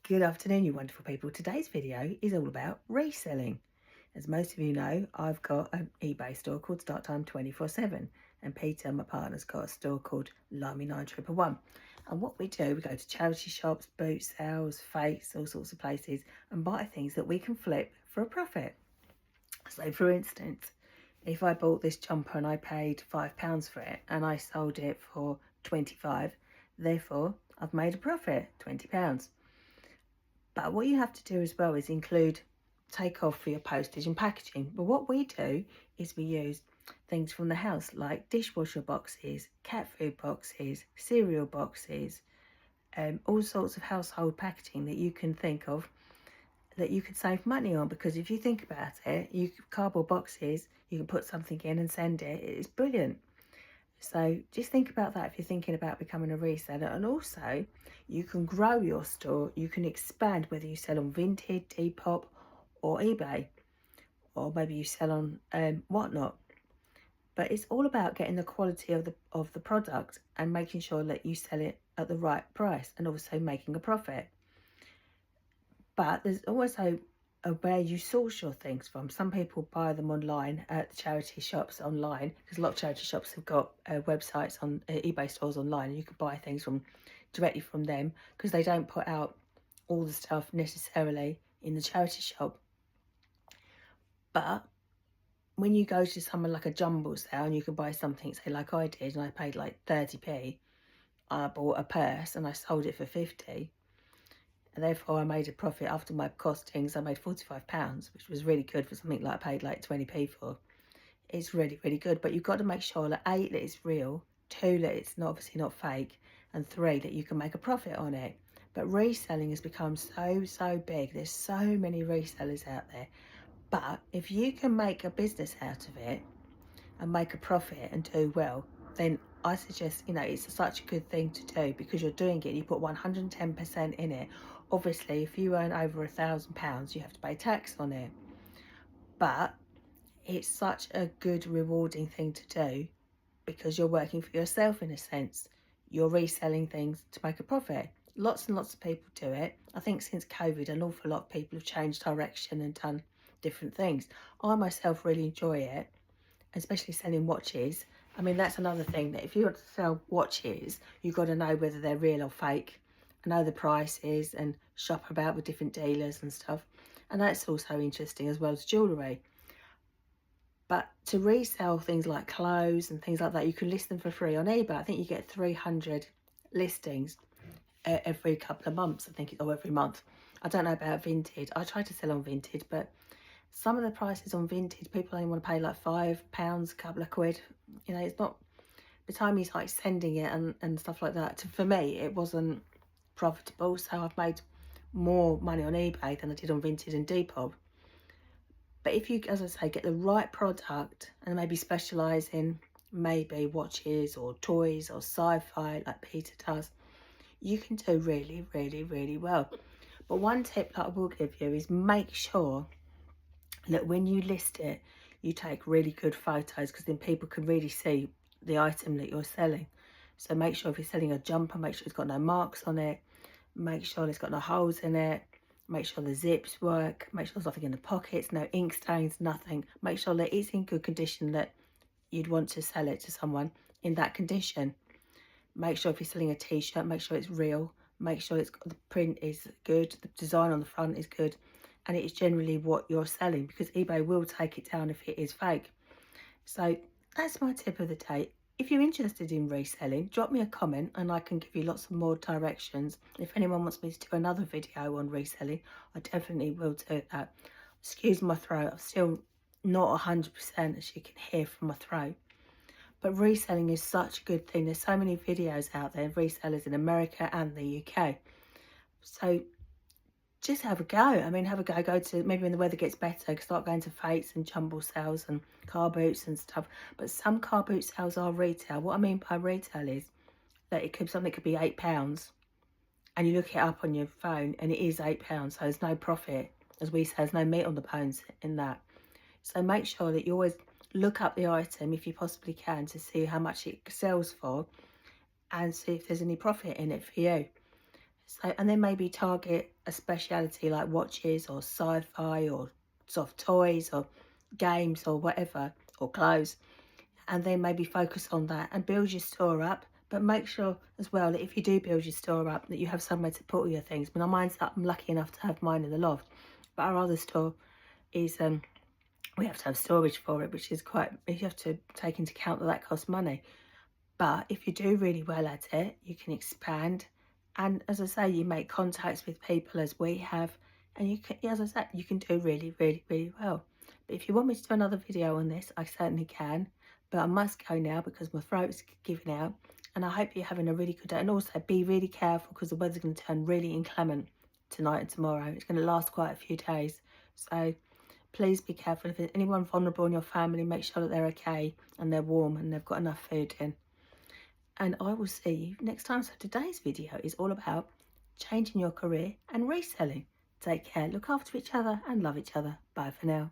Good afternoon, you wonderful people. Today's video is all about reselling. As most of you know, I've got an eBay store called Start Time 24/7, and Peter, my partner's, got a store called Limey 9111. And what we do, we go to charity shops, boot sales, fakes, all sorts of places, and buy things that we can flip for a profit. So, for instance, if I bought this jumper and I paid £5 for it and I sold it for 25, therefore I've made a profit, £20. But what you have to do as well is take off for your postage and packaging. But what we do is we use things from the house like dishwasher boxes, cat food boxes, cereal boxes, all sorts of household packaging that you can think of that you could save money on. Because if you think about it, cardboard boxes, you can put something in and send it. It's brilliant. So just think about that if you're thinking about becoming a reseller. And also, you can grow your store. You can expand, whether you sell on Vinted, Depop or eBay, or maybe you sell on whatnot. But it's all about getting the quality of the product and making sure that you sell it at the right price and also making a profit. But there's also where you source your things from. Some people buy them online at the charity shops online, because a lot of charity shops have got websites on eBay stores online, and you can buy things directly from them, because they don't put out all the stuff necessarily in the charity shop. But when you go to somewhere like a jumble sale and you can buy something, say like I did, and I paid like 30p, I bought a purse and I sold it for 50, and therefore I made a profit after my costings. I made £45, which was really good for something like I paid like 20p for. It's really, really good. But you've got to make sure that A, that it's real, 2, that it's obviously not fake, and 3, that you can make a profit on it. But reselling has become so big. There's so many resellers out there. But if you can make a business out of it and make a profit and do well, then I suggest, it's such a good thing to do, because you're doing it, you put 110% in it. Obviously, if you earn over £1,000, you have to pay tax on it. But it's such a good, rewarding thing to do, because you're working for yourself in a sense. You're reselling things to make a profit. Lots and lots of people do it. I think since COVID, an awful lot of people have changed direction and done different things. I myself really enjoy it, especially selling watches. I mean, that's another thing, that if you want to sell watches, you've got to know whether they're real or fake, know the prices, and shop about with different dealers and stuff. And that's also interesting, as well as jewellery. But to resell things like clothes and things like that, you can list them for free on eBay. I think you get 300 listings every couple of months, I think, or every month. I don't know about Vinted. I try to sell on Vinted, but some of the prices on Vinted, people only want to pay like £5, a couple of quid. It's not, the time he's like sending it and stuff like that. For me, it wasn't profitable. So I've made more money on eBay than I did on Vinted and Depop. But if you, as I say, get the right product and maybe specialise in maybe watches or toys or sci-fi like Peter does, you can do really, really, really well. But one tip that I will give you is make sure that when you list it, you take really good photos, because then people can really see the item that you're selling. So make sure if you're selling a jumper, make sure it's got no marks on it, make sure it's got no holes in it, make sure the zips work, make sure there's nothing in the pockets, no ink stains, nothing. Make sure that it's in good condition, that you'd want to sell it to someone in that condition. Make sure if you're selling a t-shirt, make sure it's real, make sure the print is good, the design on the front is good, and it's generally what you're selling, because eBay will take it down if it is fake. So that's my tip of the day. If you're interested in reselling, drop me a comment and I can give you lots of more directions. If anyone wants me to do another video on reselling, I definitely will do that. Excuse my throat, I'm still not 100%, as you can hear from my throat. But reselling is such a good thing. There's so many videos out there, resellers in America and the UK. So just have a go. I mean, have a go. Go to, maybe when the weather gets better, start going to fakes and jumble sales and car boots and stuff. But some car boot sales are retail. What I mean by retail is that something could be £8, and you look it up on your phone and it is £8. So there's no profit, as we say, there's no meat on the bones in that. So make sure that you always look up the item if you possibly can, to see how much it sells for and see if there's any profit in it for you. So, and then maybe target a speciality like watches or sci-fi or soft toys or games or whatever, or clothes, and then maybe focus on that and build your store up. But make sure as well that if you do build your store up, that you have somewhere to put all your things. I mean, mine's up, I'm lucky enough to have mine in the loft, but our other store is we have to have storage for it, which is quite, you have to take into account that that costs money. But if you do really well at it, you can expand. And as I say, you make contacts with people as we have. And you can, as I said, you can do really, really, really well. But if you want me to do another video on this, I certainly can. But I must go now because my throat's giving out. And I hope you're having a really good day. And also be really careful because the weather's going to turn really inclement tonight and tomorrow. It's going to last quite a few days. So please be careful. If there's anyone vulnerable in your family, make sure that they're okay and they're warm and they've got enough food in. And I will see you next time. So today's video is all about changing your career and reselling. Take care, look after each other and love each other. Bye for now.